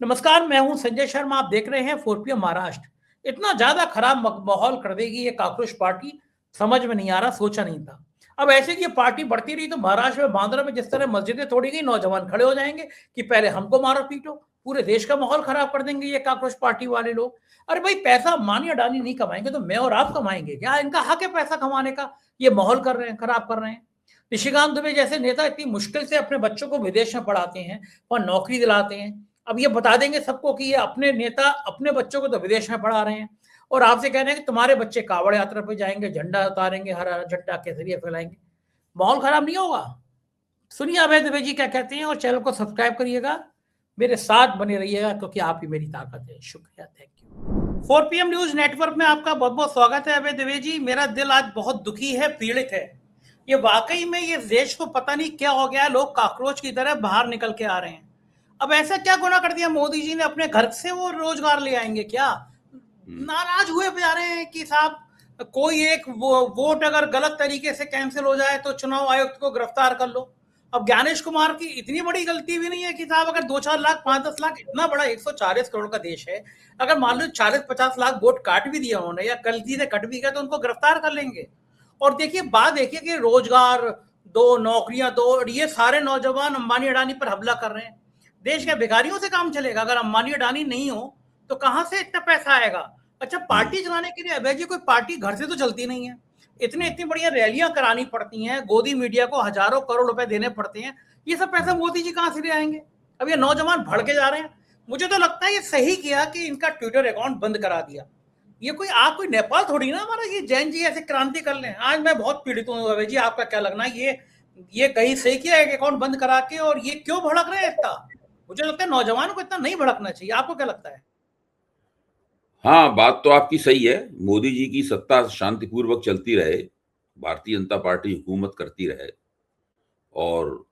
नमस्कार, मैं हूं संजय शर्मा। आप देख रहे हैं 4PM महाराष्ट्र। इतना ज्यादा खराब माहौल कर देगी ये काकरोच पार्टी, समझ में नहीं आ रहा, सोचा नहीं था। अब ऐसे कि ये पार्टी बढ़ती रही तो महाराष्ट्र में, बांद्रा में जिस तरह मस्जिदें तोड़ी गई, नौजवान खड़े हो जाएंगे कि पहले हमको मारो पीटो। पूरे देश का माहौल खराब कर देंगे ये काकरोच पार्टी वाले लोग। अरे भाई, पैसा अंबानी अडानी नहीं कमाएंगे तो मैं और आप कमाएंगे क्या? इनका हक है पैसा कमाने का। ये माहौल कर रहे हैं, खराब कर रहे हैं। निशिकांत दुबे जैसे नेता इतनी मुश्किल से अपने बच्चों को विदेश में पढ़ाते हैं और नौकरी दिलाते हैं। अब ये बता देंगे सबको कि ये अपने नेता अपने बच्चों को तो विदेश में पढ़ा रहे हैं और आपसे कह रहे हैं कि तुम्हारे बच्चे कावड़ यात्रा पे जाएंगे, झंडा उतारेंगे, हरा झंडा केसरिया फैलाएंगे। माहौल खराब नहीं होगा? सुनिए अभय दुबे जी क्या कहते हैं और चैनल को सब्सक्राइब करिएगा, मेरे साथ बने रहिएगा क्योंकि आप ही मेरी ताकत है। शुक्रिया, thank you. 4PM news network में आपका बहुत बहुत स्वागत है। अभय दुबे जी, मेरा दिल आज बहुत दुखी है, पीड़ित है। ये वाकई में ये देश को पता नहीं क्या हो गया है, लोग काकरोच की तरह बाहर निकल के आ रहे हैं। अब ऐसा क्या गुनाह कर दिया मोदी जी ने? अपने घर से वो रोजगार ले आएंगे क्या? नाराज हुए जा रहे हैं कि साहब कोई एक वोट अगर गलत तरीके से कैंसिल हो जाए तो चुनाव आयुक्त को गिरफ्तार कर लो। अब ज्ञानेश कुमार की इतनी बड़ी गलती भी नहीं है कि साहब अगर 2-4 लाख 5-10 लाख, इतना बड़ा 140 करोड़ का देश है, अगर मान लो 40-50 लाख वोट काट भी दिया उन्होंने या गलती से कट भी गया तो उनको गिरफ्तार कर लेंगे। और देखिए बात देखिए कि रोजगार दो, नौकरियां दो, और ये सारे नौजवान अंबानी अडानी पर हमला कर रहे हैं। देश के भिखारियों से काम चलेगा? अगर अंबानी अडानी नहीं हो तो कहां से इतना पैसा आएगा? अच्छा, पार्टी चलाने के लिए अभय जी कोई पार्टी घर से तो चलती नहीं है। इतनी बढ़िया रैलियां करानी पड़ती हैं, गोदी मीडिया को हजारों करोड़ रुपए देने पड़ते हैं। ये सब पैसा मोदी जी कहां से ले आएंगे? अब ये नौजवान भड़के जा रहे हैं। मुझे तो लगता है ये सही किया कि इनका ट्विटर अकाउंट बंद करा दिया। ये कोई नेपाल थोड़ी ना हमारा, ये जैन जी ऐसे क्रांति कर लें। आज मैं बहुत पीड़ित हूँ अभय जी, आपका क्या लगना है? ये कहीं सही किया एक अकाउंट बंद करा के? और ये क्यों भड़क रहे हैं इतना? मुझे लगता है नौजवान को इतना नहीं भड़कना चाहिए। आपको क्या लगता है? हाँ, बात तो आपकी सही है। मोदी जी की सत्ता शांतिपूर्वक चलती रहे, भारतीय जनता पार्टी हुकूमत करती रहे, और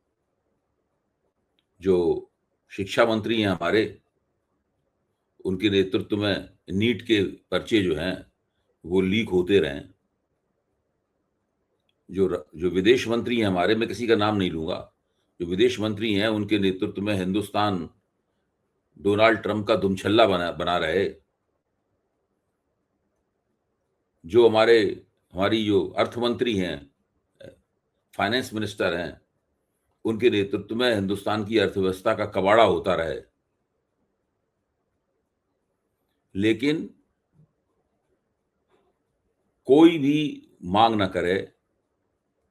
जो शिक्षा मंत्री हैं हमारे, उनके नेतृत्व में नीट के पर्चे जो हैं वो लीक होते रहें। जो विदेश मंत्री हैं हमारे, मैं किसी का नाम नहीं लूंगा, जो विदेश मंत्री हैं उनके नेतृत्व में हिंदुस्तान डोनाल्ड ट्रंप का दुमछल्ला बना रहे। जो हमारी जो अर्थ मंत्री हैं, फाइनेंस मिनिस्टर हैं, उनके नेतृत्व में हिंदुस्तान की अर्थव्यवस्था का कबाड़ा होता रहे। लेकिन कोई भी मांग न करे,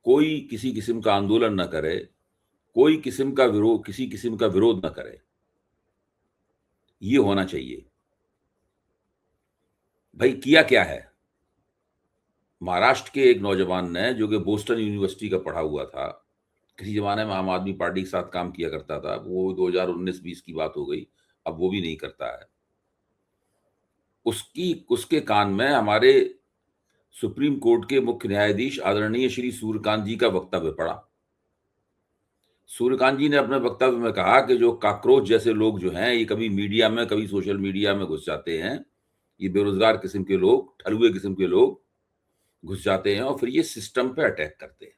कोई किसी किस्म का आंदोलन न करे, कोई किसी किस्म का विरोध न करे। ये होना चाहिए। भाई, किया क्या है? महाराष्ट्र के एक नौजवान ने, जो कि बोस्टन यूनिवर्सिटी का पढ़ा हुआ था, किसी जमाने में आम आदमी पार्टी के साथ काम किया करता था, वो 2019-20 की बात हो गई, अब वो भी नहीं करता है। उसके कान में हमारे सुप्रीम कोर्ट के मुख्य न्यायाधीश आदरणीय श्री सूर्यकांत जी का वक्तव्य पड़ा। सूर्यकांत जी ने अपने वक्तव्य में कहा कि जो काकरोच जैसे लोग जो हैं, ये कभी मीडिया में, कभी सोशल मीडिया में घुस जाते हैं। ये बेरोजगार किस्म के लोग, ठलुए किस्म के लोग घुस जाते हैं और फिर ये सिस्टम पे अटैक करते हैं,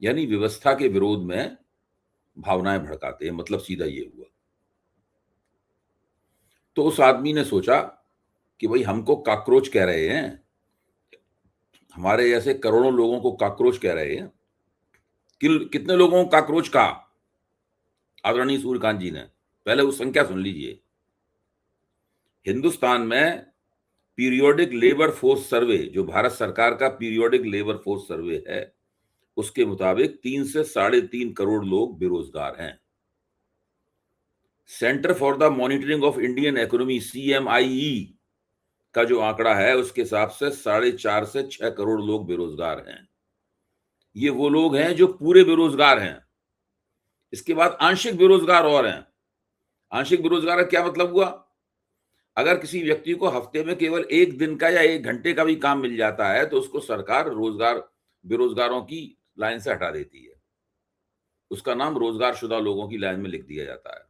यानी व्यवस्था के विरोध में भावनाएं भड़काते हैं। मतलब सीधा ये हुआ। तो उस आदमी ने सोचा कि भाई, हमको काकरोच कह रहे हैं, हमारे जैसे करोड़ों लोगों को काकरोच कह रहे हैं। कितने लोगों को काकरोच कहा आदरणीय सूर्यकांत जी ने? पहले उस संख्या सुन लीजिए। हिंदुस्तान में पीरियोडिक लेबर फोर्स सर्वे, जो भारत सरकार का पीरियोडिक लेबर फोर्स सर्वे है, उसके मुताबिक 3 से 3.5 करोड़ लोग बेरोजगार हैं। Centre for the monitoring of Indian economy, CMIE का जो आंकड़ा है, उसके हिसाब से 4.5 से 6 करोड़ लोग बेरोजगार हैं। ये वो लोग हैं जो पूरे बेरोजगार हैं। इसके बाद आंशिक बेरोजगार और हैं। आंशिक बेरोजगार का क्या मतलब हुआ? अगर किसी व्यक्ति को हफ्ते में केवल 1 दिन का या 1 घंटे का भी काम मिल जाता है तो उसको सरकार बेरोजगारों की लाइन से हटा देती है। उसका नाम रोजगारशुदा लोगों की लाइन में लिख दिया जाता है।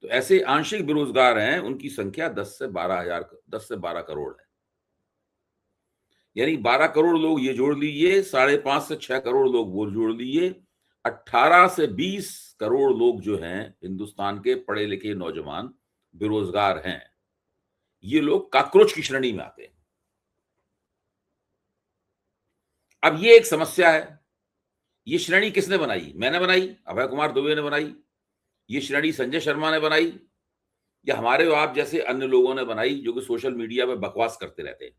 तो ऐसे आंशिक बेरोजगार हैं, उनकी संख्या 10 से 12 करोड़ है। यानी 12 करोड़ लोग ये जोड़ लीजिए, 5.5 से 6 करोड़ लोग वो जोड़ लीजिए, 18 से 20 करोड़ लोग जो हैं हिंदुस्तान के पढ़े लिखे नौजवान, बेरोजगार हैं, ये लोग कॉकरोच की श्रेणी में आते हैं। अब ये एक समस्या है। ये श्रेणी किसने बनाई? मैंने बनाई, अभय कुमार दुबे ने बनाई, ये श्रेणी संजय शर्मा ने बनाई, या हमारे और आप जैसे अन्य लोगों ने बनाई जो कि सोशल मीडिया पे बकवास करते रहते हैं?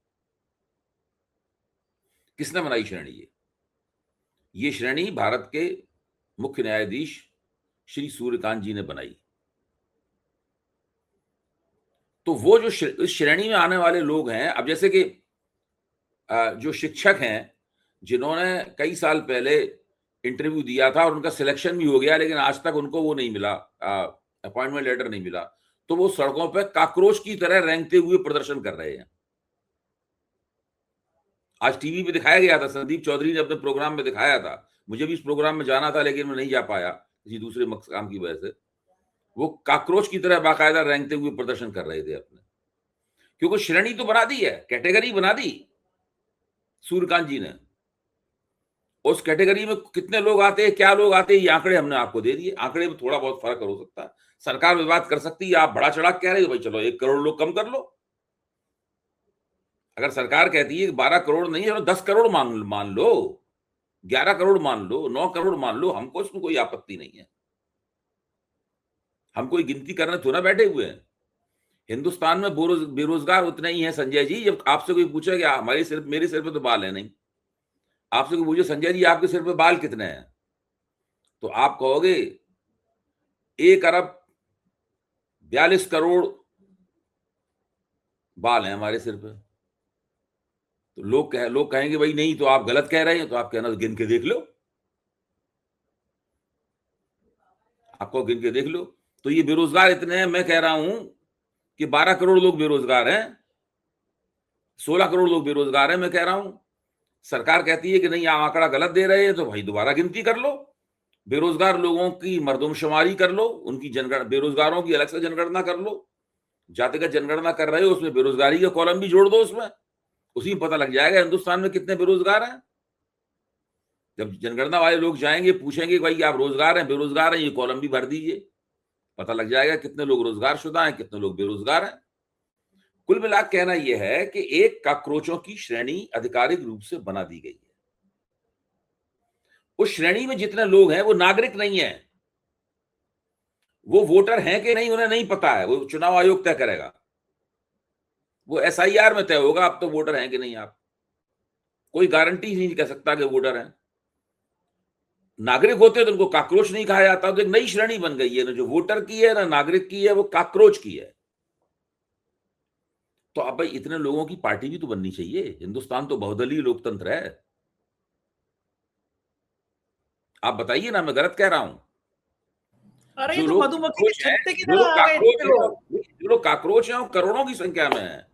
किसने बनाई श्रेणी? ये श्रेणी भारत के मुख्य न्यायाधीश श्री सूर्यकांत जी ने बनाई। तो वो जो इस श्रेणी में आने वाले लोग हैं, अब जैसे कि जो शिक्षक हैं जिन्होंने कई साल पहले इंटरव्यू दिया था और उनका सिलेक्शन भी हो गया, लेकिन आज तक उनको वो नहीं मिला, अपॉइंटमेंट लेटर नहीं मिला, तो वो सड़कों पे कॉकरोच की तरह रेंगते हुए प्रदर्शन कर रहे हैं। आज टीवी पे दिखाया गया था, संदीप चौधरी ने अपने प्रोग्राम में दिखाया था। मुझे भी इस प्रोग्राम में जाना था लेकिन मैं नहीं जा पाया किसी दूसरे काम की वजह से। वो कॉकरोच की तरह बाकायदा रेंगते हुए प्रदर्शन कर रहे थे अपने, क्योंकि श्रेणी तो बना दी है, कैटेगरी बना दी सूर्यकांत जी ने। उस कैटेगरी में कितने लोग आते हैं, क्या लोग आते हैं, ये आंकड़े हमने आपको दे दिए। आंकड़े में थोड़ा बहुत फर्क हो सकता है, सरकार विवाद कर सकती है। आप बड़ा चढ़ा कह रहे हो भाई चलो 1 करोड़ लोग कम कर लो। अगर सरकार कहती है 12 करोड़ नहीं, चलो 10 करोड़ मान लो, 11 करोड़ मान लो, 9 करोड़ मान लो, हमको इसमें कोई आपत्ति नहीं है। हम कोई गिनती करने थोड़ा बैठे हुए हैं। हिंदुस्तान में बेरोजगार उतने ही हैं संजय जी। जब आपसे कोई पूछे कि मेरे सिर पे तो बाल है नहीं, आपसे कोई पूछे संजय जी आपके सिर पे बाल कितने हैं, तो आप कहोगे 1 अरब 42 करोड़ बाल हैं हमारे सिर पे। तो लोग कहेंगे भाई नहीं तो आप गलत कह रहे हैं, तो आप कहना गिन के देख लो, आपको गिन के देख लो। तो ये बेरोजगार इतने हैं, मैं कह रहा हूं कि 12 करोड़ लोग बेरोजगार हैं, 16 करोड़ लोग बेरोजगार हैं। मैं कह रहा हूं, सरकार कहती है कि नहीं आप आंकड़ा गलत दे रहे हैं, तो भाई दोबारा गिनती कर लो, बेरोजगार लोगों की मर्दमशुमारी कर लो, उनकी जनगणना, बेरोजगारों की अलग से जनगणना कर लो। जातिगत जनगणना कर रहे हो, उसमें बेरोजगारी का कॉलम भी जोड़ दो, उसमें उसी में पता लग जाएगा हिंदुस्तान में कितने बेरोजगार हैं। जब जनगणना वाले लोग जाएंगे पूछेंगे भाई आप रोजगार हैं बेरोजगार हैं, ये कॉलम भी भर दीजिए, पता लग जाएगा कितने लोग रोजगारशुदा हैं, कितने लोग बेरोजगार हैं। कुल मिलाकर कहना यह है कि एक कॉकरोचों की श्रेणी आधिकारिक रूप से बना दी गई है। उस श्रेणी में जितने लोग हैं वो नागरिक नहीं है, वो वोटर हैं कि नहीं उन्हें नहीं पता है, वो चुनाव आयोग तय करेगा, वो एसआईआर में तय होगा आप तो वोटर हैं कि नहीं। आप कोई गारंटी नहीं कह सकता कि वोटर हैं। नागरिक होते तो उनको कॉकरोच नहीं कहा जाता। तो एक नई श्रेणी बन गई है, ना जो वोटर की है ना नागरिक की है, वो कॉकरोच की है। तो अब भाई इतने लोगों की पार्टी भी तो बननी चाहिए। हिंदुस्तान तो बहुदलीय लोकतंत्र है। आप बताइए ना, मैं गलत कह रहा हूं? अरे जो ये तो लोग मधुमक्खी के कॉकरोच हैं, छत्ते की जो तरह लोग आ गए इतने लोग। कॉकरोच हैं वो करोड़ों की संख्या में है।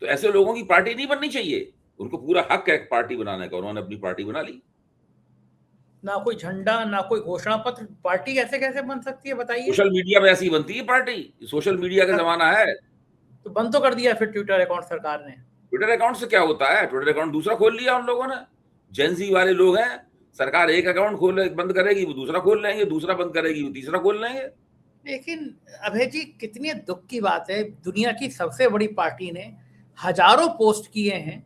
तो ऐसे लोगों की पार्टी नहीं बननी चाहिए। उनको पूरा हक है पार्टी बनाने का, उन्होंने अपनी पार्टी बना ली। ना कोई झंडा, ना कोई घोषणा पत्र, पार्टी कैसे कैसे बन सकती है बताइए? सोशल मीडिया में ऐसी बनती है पार्टी, सोशल मीडिया का जमाना है। तो बंद तो कर दिया फिर ट्विटर अकाउंट सरकार ने। ट्विटर अकाउंट से क्या होता है? ट्विटर अकाउंट दूसरा खोल लिया उन लोगों ने। जेनजी वाले लोग हैं, सरकार एक अकाउंट बंद करेगी वो दूसरा खोल लेंगे, दूसरा बंद करेगी वो तीसरा खोल लेंगे। लेकिन अभय जी कितनी दुख की बात है, दुनिया की सबसे बड़ी पार्टी ने हजारों पोस्ट किए हैं,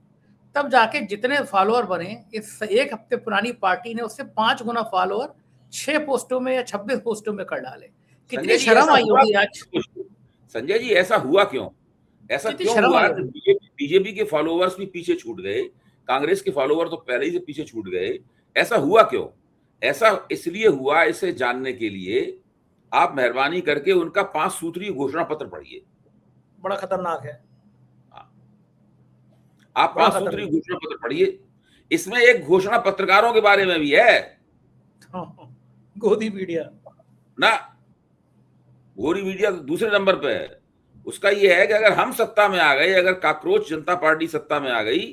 तब जाके जितने फॉलोअर बने। इस 1 हफ्ते पुरानी पार्टी ने उससे 5 गुना फॉलोअर 6 पोस्टों में या 26 पोस्टों में कर डाले। कितनी शर्म आई होगी आज। संजय जी ऐसा हुआ क्यों? ऐसा क्यों हुआ कि बीजेपी के फॉलोअर्स भी पीछे छूट गए, कांग्रेस के फॉलोअर तो पहले ही से पीछे छूट गए? ऐसा हुआ क्यों? ऐसा इसलिए हुआ, इसे जानने के लिए आप मेहरबानी करके उनका 5 सूत्रीय घोषणा पत्र पढ़िए। बड़ा खतरनाक है। आप 5 सूत्रीय घोषणा पत्र पढ़िए। इसमें एक घोषणा पत्रकारों के बारे में भी है। गोदी मीडिया ना, गोरी मीडिया तो दूसरे नंबर पे है। उसका यह है कि अगर हम सत्ता में आ गए, अगर कॉकरोच जनता पार्टी सत्ता में आ गई,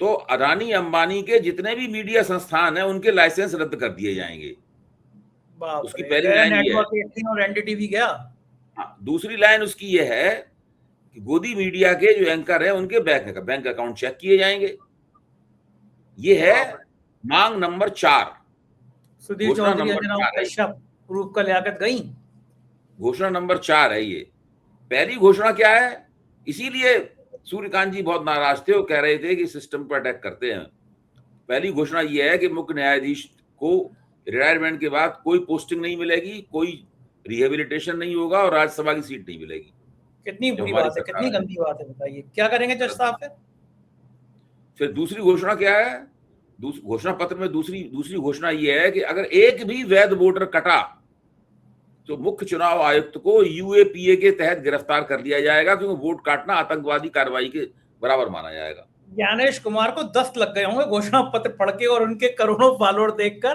तो अदानी अंबानी के जितने भी मीडिया संस्थान हैं उनके लाइसेंस रद्द कर दिए जाएंगे। उसकी पहली लाइन ये है। और एनडीटीवी गया। दूसरी लाइन उसकी ये है कि गोदी मीडिया के जो एंकर हैं उनके बैंक अकाउंट चेक किए जाएंगे। ये है मांग नंबर 4। सुधीर चौधरी, कश्यप, रूप का लियाकत गई। घोषणा नंबर 4 है ये। पहली घोषणा क्या है, इसीलिए सूर्यकांत जी बहुत नाराज थे, वो कह रहे थे कि सिस्टम पर अटैक करते हैं। पहली घोषणा ये है कि मुख्य न्यायाधीश को रिटायरमेंट के बाद कोई पोस्टिंग नहीं मिलेगी, कोई रिहेबिलिटेशन नहीं होगा और राज्यसभा की सीट नहीं मिलेगी। कितनी बुरी बात है, कितनी गंदी बात है, बताइए क्या करेंगे जज साहब? फिर दूसरी घोषणा क्या है, घोषणा पत्र में दूसरी घोषणा यह है कि अगर एक भी वैध वोटर कटा तो मुख्य चुनाव आयुक्त को यूएपीए के तहत गिरफ्तार कर लिया जाएगा, क्योंकि वोट काटना आतंकवादी कार्रवाई के बराबर माना जाएगा। ज्ञानेश कुमार को 10 लग गए होंगे घोषणा पत्र पढ़ के और उनके करोड़ों फॉलोअर देखकर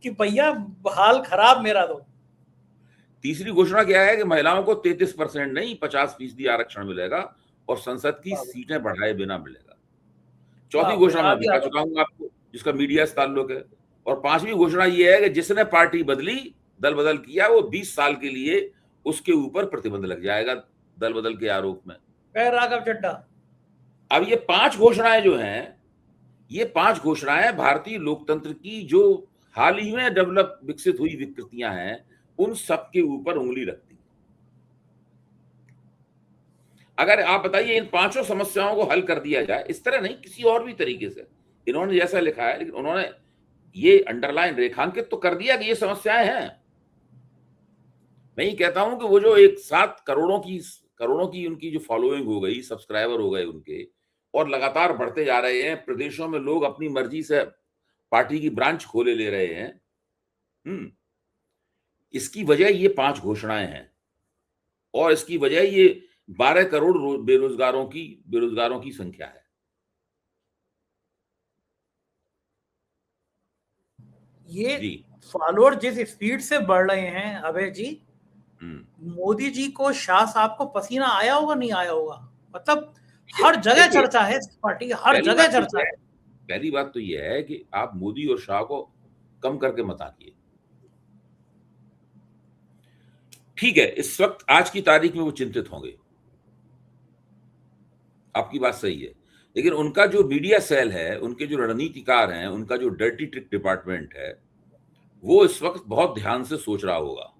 कि भैया हाल खराब मेरा। तो तीसरी घोषणा क्या है कि महिलाओं को 33% नहीं 50% आरक्षण मिलेगा और संसद की सीटें बढ़ाए बिना मिलेगा। चौथी घोषणा मैं बता चुका हूं आपको, जिसका मीडिया से ताल्लुक है। और पांचवी घोषणा यह है कि जिसने पार्टी बदली, दल बदल किया, वो 20 साल के लिए उसके ऊपर प्रतिबंध लग जाएगा दल बदल के आरोप में। राघव चड्ढा। अब ये 5 घोषणाएं जो हैं, ये 5 घोषणाएं भारतीय लोकतंत्र की जो हाल ही में विकसित हुई विकृतियां हैं, उन सब के ऊपर उंगली रखती है। अगर आप बताइए इन 5 समस्याओं को हल कर दिया जाए, इस तरह नहीं किसी और भी तरीके से, इन्होंने जैसा लिखा है, लेकिन उन्होंने ये अंडरलाइन रेखांकित तो कर दिया कि ये समस्याएं हैं। मैं ये कहता हूं कि वो जो एक 7 करोड़ों की उनकी जो फॉलोइंग हो गई, सब्सक्राइबर हो गए उनके, और लगातार बढ़ते जा रहे हैं, प्रदेशों में लोग अपनी मर्जी से पार्टी की ब्रांच खोले ले रहे हैं, इसकी वजह ये 5 घोषणाएं हैं। और इसकी वजह ये 12 करोड़ बेरोजगारों की संख्या है। ये फॉलोअर जिस स्पीड से बढ़ रहे हैं अभय जी, मोदी जी को, शाह साहब को पसीना आया होगा, नहीं आया होगा? मतलब हर जगह चर्चा है इस पार्टी, हर जगह चर्चा है। पहली बात तो यह है कि आप मोदी और शाह को कम करके मत आंकिए। ठीक है, इस वक्त आज की तारीख में वो चिंतित होंगे, आपकी बात सही है, लेकिन उनका जो मीडिया सेल है, उनके जो रणनीतिकार हैं, उनका जो डर्टी ट्रिक डिपार्टमेंट है, वो इस वक्त बहुत ध्यान से सोच रहा होगा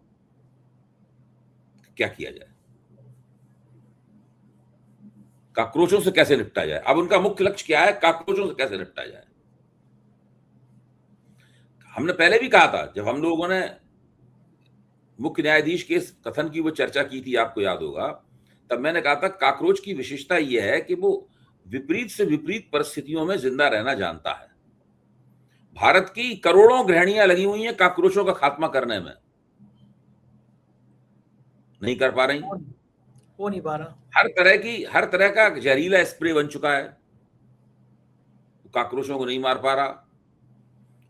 क्या किया जाए, काकरोचों से कैसे निपटा जाए। अब उनका मुख्य लक्ष्य क्या है, काकरोचों से कैसे निपटा जाए। हमने पहले भी कहा था, जब हम लोगों ने मुख्य न्यायाधीश के कथन की वो चर्चा की थी, आपको याद होगा, तब मैंने कहा था काकरोच की विशेषता यह है कि वो विपरीत से विपरीत परिस्थितियों में जिंदा रहना जानता है। भारत की करोड़ों गृहणियां लगी हुई हैं काकरोचों का खात्मा करने में, नहीं कर पा रही, हो नहीं पा रहा। हर तरह का जहरीला स्प्रे बन चुका है, काकरोचों को नहीं मार पा रहा।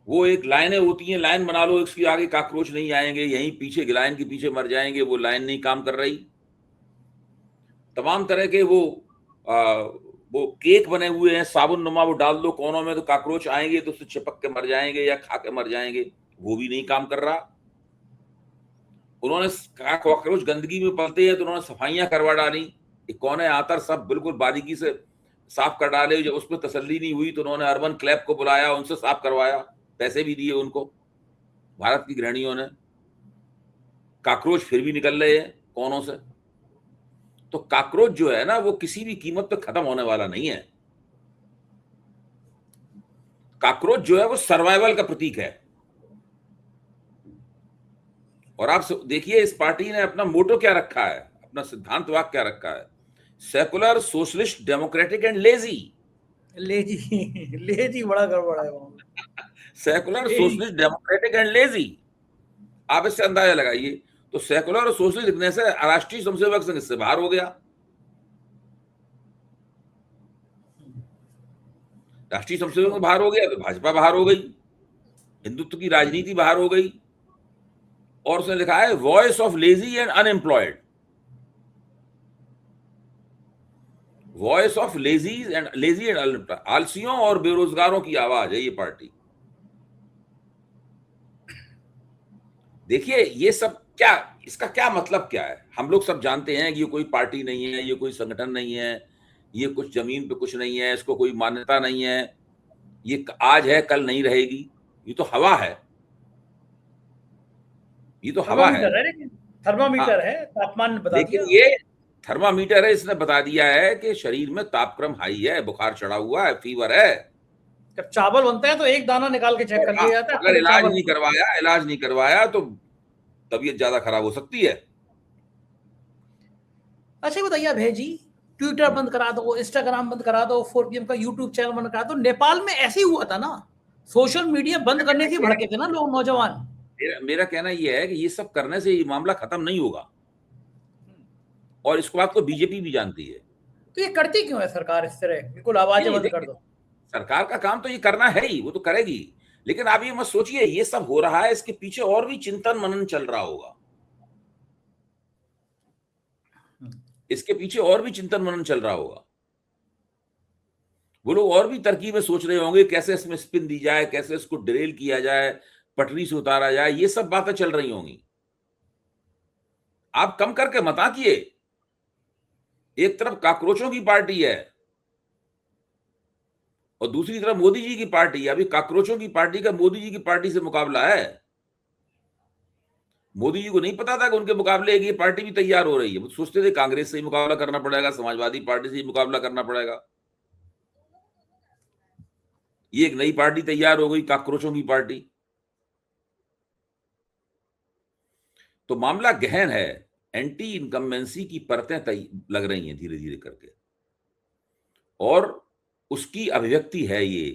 वो एक लाइनें होती हैं, लाइन बना लो, इसके आगे काकरोच नहीं आएंगे, यहीं पीछे लाइन के पीछे मर जाएंगे, वो लाइन नहीं काम कर रही। तमाम तरह के वो केक बने हुए हैं, साबुन नुमा, वो डाल दो कोनों में तो काकरोच आएंगे, तो उससे चिपक के मर जाएंगे या खा के मर जाएंगे, वो भी नहीं काम कर रहा। उन्होंने काकरोच गंदगी में पलते हैं तो उन्होंने सफाइयां करवा डाली, कोने आतर सब बिल्कुल बारीकी से साफ कर डाले। जब उसमें तसल्ली नहीं हुई तो उन्होंने अर्बन क्लैब को बुलाया, उनसे साफ करवाया, पैसे भी दिए उनको, भारत की गृहणियों ने। काकरोच फिर भी निकल रहे हैं कोनों से। तो काकरोच जो है ना, वो किसी भी कीमत पे खत्म होने वाला नहीं है। काकरोच जो है वो सर्वाइवल का प्रतीक है। और आप देखिए इस पार्टी ने अपना मोटो क्या रखा है, अपना सिद्धांत वाक्य क्या रखा है, secular socialist democratic and lazy. Lazy बड़ा गड़बड़ है वो। Secular socialist democratic and lazy, आप इससे अंदाजा लगाइए। तो सेकुलर और सोशलिस्ट लिखने से राष्ट्रीय स्वयंसेवक संघ इससे बाहर हो गया, राष्ट्रीय स्वयंसेवक संघ बाहर हो गया तो भाजपा बाहर हो गई, हिंदुत्व की राजनीति बाहर हो गई। और उसने लिखा है voice of lazy and unemployed, voice of lazy and unemployed, आलसियों और बेरोजगारों की आवाज है ये पार्टी। देखिए ये सब क्या, इसका क्या मतलब क्या है, हम लोग सब जानते हैं कि ये कोई पार्टी नहीं है, ये कोई संगठन नहीं है, ये कुछ जमीन पे कुछ नहीं है, इसको कोई मान्यता नहीं है, ये आज है कल नहीं रहेगी, ये तो हवा है, ये तो हवा है। थर्मामीटर है, तापमान बता लेकिन दिया। ये थर्मामीटर है, इसने बता दिया है कि शरीर में तापक्रम हाई है, बुखार चढ़ा हुआ है, फीवर है। जब चावल बनता है तो एक दाना निकाल के चेक कर लिया जाता है, अगर पूरे इलाज चावल। नहीं करवाया तो तबीयत ज्यादा खराब हो सकती है। अच्छा बताइए भैया जी, ट्विटर बंद करा दो, इंस्टाग्राम बंद करा दो, 4PM का यूट्यूब चैनल बंद करा दो। नेपाल में ऐसे ही हुआ था ना, सोशल मीडिया बंद करने से भड़के थे ना लोग, नौजवान। मेरा कहना यह है कि ये सब करने से ये मामला खत्म नहीं होगा, और इसको बात को बीजेपी भी जानती है। तो ये करती क्यों है सरकार इस तरह, बिल्कुल आवाजें बंद कर दो। सरकार का काम तो ये करना है ही, वो तो करेगी, लेकिन आप ये मत सोचिए ये सब हो रहा है, इसके पीछे और भी चिंतन मनन चल रहा होगा। इसके पीछे और भी चिंतन मनन चल रहा होगा। वो लोग और भी तरकीबें सोच रहे होंगे, कैसे इसमें स्पिन दी जाए, कैसे इसको डिरेल किया जाए, पटरी से उतारा जाए, ये सब बातें चल रही होंगी। आप कम करके मत आकिए। एक तरफ काकरोचों की पार्टी है और दूसरी तरफ मोदी जी की पार्टी है। अभी काकरोचों की पार्टी का मोदी जी की पार्टी से मुकाबला है। मोदी जी को नहीं पता था कि उनके मुकाबले एक ये पार्टी भी तैयार हो रही है। वो सोचते थे कांग्रेस से ही मुकाबला करना पड़ेगा, समाजवादी पार्टी से ही मुकाबला करना पड़ेगा। ये एक नई पार्टी तैयार हो गई, काकरोचों की पार्टी। तो मामला गहन है। एंटी इनकम्बेंसी की परतें लग रही हैं धीरे धीरे करके, और उसकी अभिव्यक्ति है ये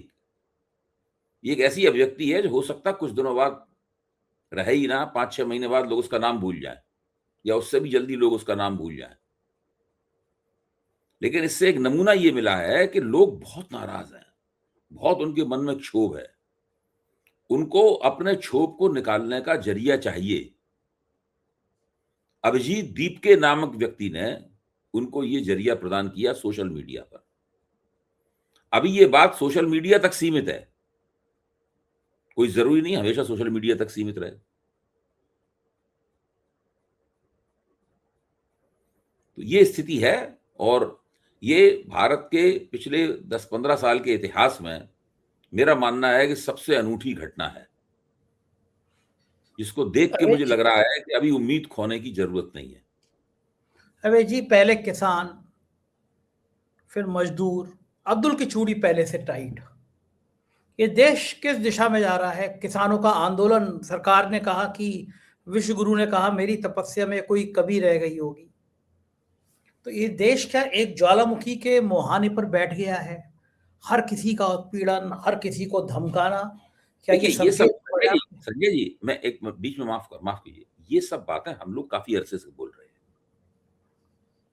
एक ऐसी अभिव्यक्ति है जो हो सकता है कुछ दिनों बाद रहे ही ना, 5-6 महीने बाद लोग उसका नाम भूल जाएं, या उससे भी जल्दी लोग उसका नाम भूल जाएं। लेकिन इससे एक नमूना ये मिला है कि लोग बहुत नाराज हैं, बहुत उनके मन में क्षोभ है। उनको अपने क्षोभ को निकालने का जरिया चाहिए। अभिजीत दीपके नामक व्यक्ति ने उनको ये जरिया प्रदान किया सोशल मीडिया पर। अभी ये बात सोशल मीडिया तक सीमित है, कोई जरूरी नहीं हमेशा सोशल मीडिया तक सीमित रहे। तो ये स्थिति है, और ये भारत के पिछले 10-15 साल के इतिहास में मेरा मानना है कि सबसे अनूठी घटना है, जिसको देख के मुझे लग रहा है कि अभी उम्मीद खोने की जरूरत नहीं है। अबे जी, पहले किसान, फिर मजदूर, अब्दुल की चूड़ी पहले से टाइट। ये देश किस दिशा में जा रहा है? किसानों का आंदोलन, सरकार ने कहा कि विश्व गुरु ने कहा मेरी तपस्या में कोई कमी रह गई होगी। तो ये देश क्या एक ज्वालामुखी के मुहाने पर बैठ गया है? हर किसी का उत्पीड़न, हर किसी को धमकाना, क्या ये देखिए, ये सब संकेत? संजय जी, मैं एक बीच में माफ कीजिए, ये सब बातें हम लोग काफी अरसे से बोल रहे हैं।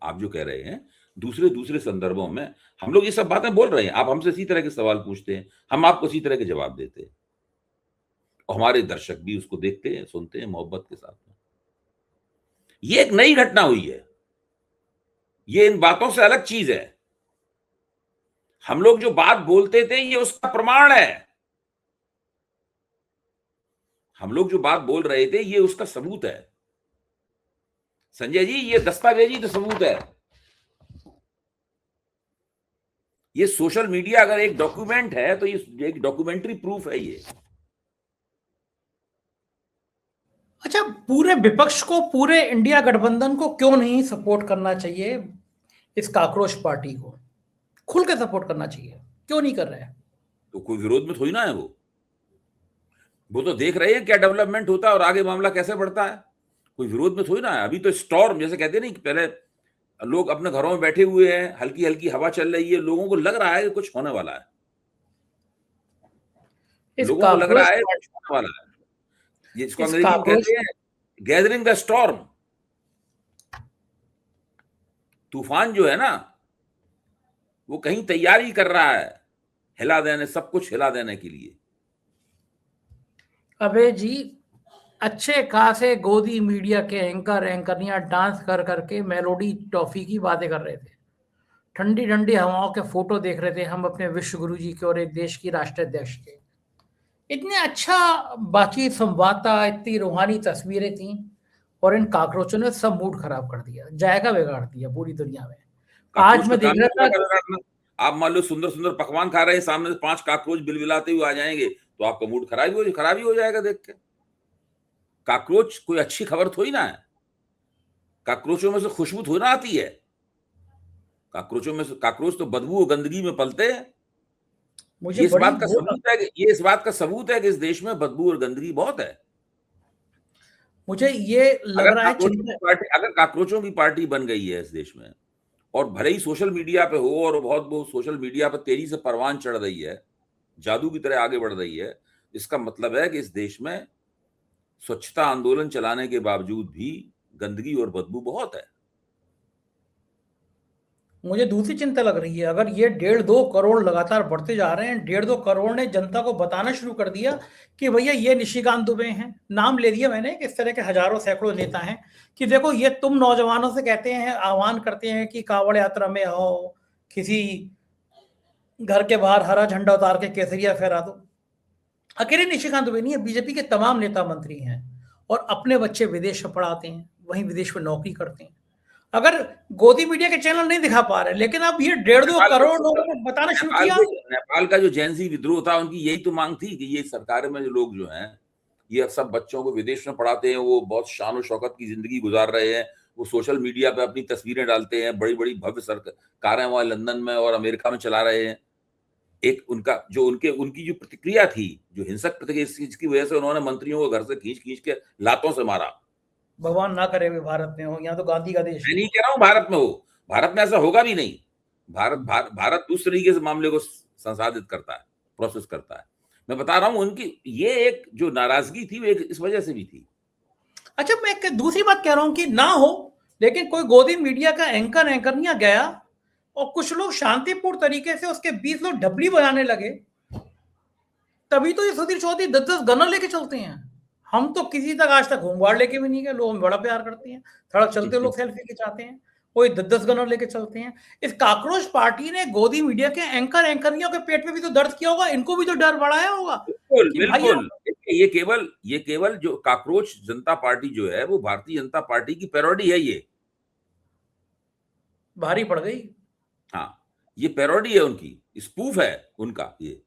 आप जो कह रहे हैं दूसरे संदर्भों में हम लोग ये सब बातें बोल रहे हैं। आप हमसे इसी तरह के सवाल पूछते हैं, हम आपको इसी तरह के जवाब देते हैं, और हमारे दर्शक भी उसको देखते हैं, सुनते हैं मोहब्बत के साथ में। ये एक नई घटना हुई है, ये इन बातों से अलग चीज है। हम लोग जो बात बोलते थे ये उसका प्रमाण है। हम लोग जो बात बोल रहे थे ये उसका सबूत है संजय जी, ये दस्तावेजी तो सबूत है। ये सोशल मीडिया अगर एक डॉक्यूमेंट है तो ये एक डॉक्यूमेंट्री प्रूफ है ये। अच्छा, पूरे विपक्ष को, पूरे इंडिया गठबंधन को क्यों नहीं सपोर्ट करना चाहिए? इस काकरोच पार्टी को खुल के सपोर्ट करना चाहिए, क्यों नहीं कर रहे हैं? तो कोई विरोध में थोड़ी ना है वो तो देख रहे हैं क्या डेवलपमेंट होता है और आगे मामला कैसे बढ़ता है। कोई विरोध में थोड़ी ना है। अभी तो स्टॉर्म जैसे कहते हैं नहीं, पहले लोग अपने घरों में बैठे हुए हैं, हल्की हल्की हवा चल रही है, लोगों को लग रहा है कि कुछ होने वाला है। लोगों को लग रहा है कुछ होने वाला है। जिसको अंग्रेजी में कहते हैं गैदरिंग द स्टॉर्म। तूफान जो है ना वो कहीं तैयारी कर रहा है हिला देने, सब कुछ हिला देने के लिए। अबे जी, अच्छे खासे गोदी मीडिया के एंकरियां डांस कर करके मेलोडी टॉफी की बातें कर रहे थे, ठंडी ठंडी हवाओं के फोटो देख रहे थे हम अपने विश्व गुरु जी के और एक देश की राष्ट्राध्यक्ष के। इतने अच्छा बातचीत, संवादता, इतनी रूहानी तस्वीरें थी, और इन काकरोचों ने सब मूड खराब कर दिया, जायका बिगाड़ दिया पूरी दुनिया में। आज मैं देख रहा था, आप मान लो सुंदर सुंदर पकवान खा रहे हैं, सामने से 5 काकरोच बिलबिलाते हुए आ जाएंगे तो आपका मूड खराब ही हो जाएगा देख के। काकरोच कोई अच्छी खबर थोड़ी ना है। काकरोचों में से खुशबू थोड़ी ना आती है। काकरोचों में से, काकरोच तो बदबू और गंदगी में पलते हैं। मुझे ये इस बड़ी बात का वो सबूत है कि ये इस बात का सबूत है कि इस देश में बदबू और गंदगी बहुत है। मुझे ये लग रहा है चिंता। अगर काकरोचों की पार्टी बन गई है इस देश में, और भले ही सोशल मीडिया पे हो, और बहुत सोशल मीडिया पर तेजी से परवान चढ़ रही है, जादू की तरह आगे बढ़ रही है, इसका मतलब है कि इस देश में स्वच्छता आंदोलन चलाने के बावजूद भी गंदगी और बदबू बहुत है। मुझे दूसरी चिंता लग रही है, अगर ये 1.5-2 करोड़ लगातार बढ़ते जा रहे हैं, 1.5-2 करोड़ ने जनता को बताना शुरू कर दिया कि भैया ये निशिकांत दुबे हैं, नाम ले दिया मैंने कि इस तरह के हजारों सैकड़ों नेता हैं कि देखो ये तुम नौजवानों से कहते हैं, आह्वान करते हैं कि कांवड़ यात्रा में आओ, किसी घर के बाहर हरा झंडा उतार के केसरिया फहरा दो। अकेले निशिकांत दुबे नहीं है, बीजेपी के तमाम नेता मंत्री हैं और अपने बच्चे विदेश में पढ़ाते हैं, वहीं विदेश में नौकरी करते हैं। अगर गोदी मीडिया के चैनल नहीं दिखा पा रहे, लेकिन अब ये 1.5-2 करोड़ लोगों को बताना शुरू किया। नेपाल का जो जैनजी विद्रोह था, उनकी यही तो मांग थी कि ये सरकार में जो लोग जो हैं, ये सब बच्चों को विदेश में पढ़ाते हैं, वो बहुत शान और शौकत की जिंदगी गुजार रहे हैं, वो सोशल मीडिया पे अपनी तस्वीरें डालते हैं, बड़ी बड़ी भव्य कारें वहां लंदन में और अमेरिका में चला रहे हैं। एक उनका जो उनकी जो प्रतिक्रिया थी, जो हिंसक प्रतिक्रिया, इसकी वजह से उन्होंने मंत्रियों को घर से खींच खींच के लातों से मारा। भगवान ना करे वे भारत में हो, यहाँ तो गांधी का देश मैं नहीं कह रहा हूं भारत में हो, भारत में ऐसा होगा भी नहीं। भारत उस तरीके से मामले को संसाधित करता है, प्रोसेस करता है। मैं बता रहा हूं, उनकी ये एक जो नाराजगी थी, वो एक इस वजह से भी थी। अच्छा, मैं एक दूसरी बात कह रहा हूं कि ना हो, लेकिन कोई गोदी मीडिया का एंकर नहीं गया और कुछ लोग शांतिपूर्ण तरीके से उसके 20 लोग ढपली बजाने लगे, तभी तो ये सुधीर चौधरी 10-10 गनर लेके चलते हैं। हम तो किसी तक आज तक होमगार्ड लेके भी नहीं गए, लोग हमें बड़ा प्यार करते हैं, सड़क चलते लोग सेल्फी खिंचाते हैं, कोई 10-10 गनर लेके चलते हैं। इस काकरोच पार्टी ने गोदी मीडिया के एंकरियों के पेट में भी तो दर्द किया होगा, इनको भी तो डर बढ़ाया होगा। बिल्कुल। ये केवल जो काकरोच जनता पार्टी जो है, वो भारतीय जनता पार्टी की पैरोडी है। ये भारी पड़ गई। हाँ, ये पैरोडी है उनकी, स्पूफ है उनका ये।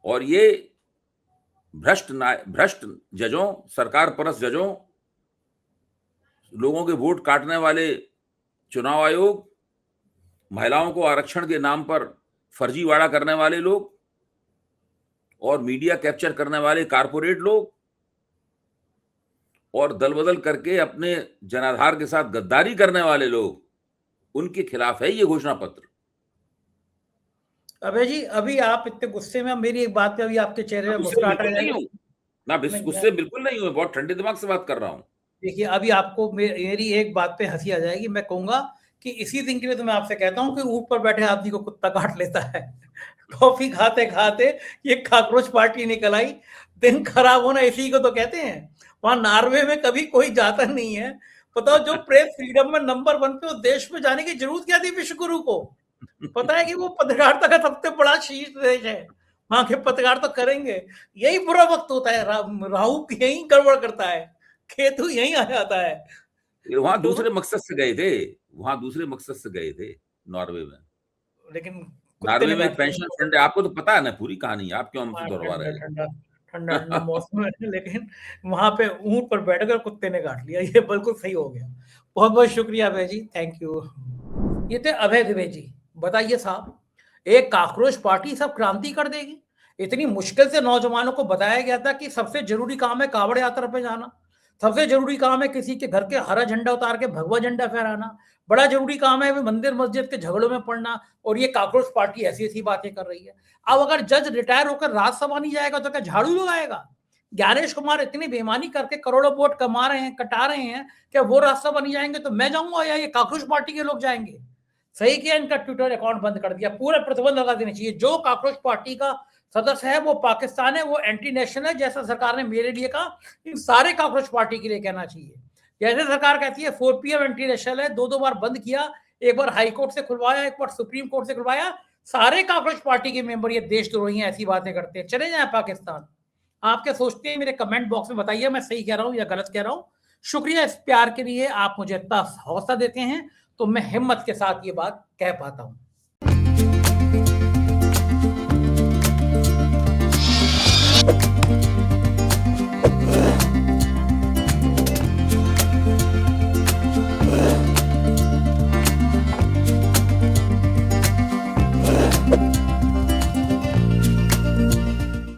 और ये भ्रष्ट जजों, सरकार परस्त जजों, लोगों के वोट काटने वाले चुनाव आयोग, महिलाओं को आरक्षण के नाम पर फर्जीवाड़ा करने वाले लोग, और मीडिया कैप्चर करने वाले कारपोरेट लोग, और दल बदल करके अपने जनाधार के साथ गद्दारी करने वाले लोग, उनके खिलाफ है ये घोषणा पत्र। अबे जी, अभी आप इतने गुस्से में, मेरी एक बात पे अभी आपके चेहरे में मुस्कुराहट आ जाएगी। ना गुस्से बिल्कुल नहीं हूं, बहुत ठंडे दिमाग से बात कर रहा हूं। देखिए, अभी आपको मेरी एक बात पे हंसी आ जाएगी। मैं कहूंगा कि इसी दिन के लिए तो मैं आपसे कहता हूं कि ऊपर बैठे आदमी को कुत्ता काट लेता है। कॉफी खाते खाते ये काकरोच पार्टी निकल आई, दिन खराब होना इसी को तो कहते हैं। वहां नॉर्वे में कभी कोई जाता नहीं है। बताओ, जो प्रेस फ्रीडम में नंबर 1 पे, उस देश में जाने की जरूरत क्या थी विश्व गुरु को? पता है कि वो पत्रकारिता का सबसे बड़ा शीर्ष देश है, वहां के पत्रकार तो करेंगे। यही बुरा वक्त होता है, राहु यही गड़बड़ करता है, केतु यही आ जाता है। वहां दूसरे मकसद से गए थे, नॉर्वे में। लेकिन नॉर्वे में पेंशन फंड है, आपको तो पता है ना पूरी कहानी, आप क्यों हमसे दोहरा रहे हैं? ठंडा ठंडा मौसम है, लेकिन वहां पे ऊंट पर बैठकर कुत्ते ने काट लिया, ये बिल्कुल सही हो गया। बहुत बहुत शुक्रिया अभय जी, थैंक यू। ये थे अभय द्विवेदी जी। बताइए साहब, एक काकरोच पार्टी सब क्रांति कर देगी? इतनी मुश्किल से नौजवानों को बताया गया था कि सबसे जरूरी काम है कांवड़ यात्रा पे जाना, सबसे जरूरी काम है किसी के घर के हरा झंडा उतार के भगवा झंडा फहराना, बड़ा जरूरी काम है मंदिर मस्जिद के झगड़ों में पड़ना, और ये काकरोच पार्टी ऐसी ऐसी बातें कर रही है। अब अगर जज रिटायर होकर राज्यसभा नहीं जाएगा तो क्या झाड़ू लगाएगा? ज्ञानेश कुमार इतनी बेईमानी करके करोड़ों वोट कमा रहे हैं, कटा रहे हैं, क्या वो राज्यसभा नहीं जाएंगे तो मैं जाऊंगा या ये काकरोच पार्टी के लोग जाएंगे? सही किया, इनका ट्विटर अकाउंट बंद कर दिया, पूरे प्रतिबंध लगा देने चाहिए। जो काकरोच पार्टी का सदस्य है वो पाकिस्तान है, वो एंटी नेशनल है, जैसा सरकार ने मेरे लिए कहा, इन सारे काकरोच पार्टी के लिए कहना चाहिए। जैसे सरकार कहती है 4 PM एंटी नेशनल है, 2 बार बंद किया, एक बार हाई कोर्ट से खुलवाया, एक बार सुप्रीम कोर्ट से खुलवाया, सारे काकरोच पार्टी के मेंबर ये देशद्रोही हैं, ऐसी बातें करते हैं, चले जाए पाकिस्तान। आप क्या सोचते हैं? मेरे कमेंट बॉक्स में बताइए, मैं सही कह रहा हूं या गलत कह रहा हूं। शुक्रिया इस प्यार के लिए, आप मुझे इतना हौसला देते हैं तो मैं हिम्मत के साथ ये बात कह पाता हूं।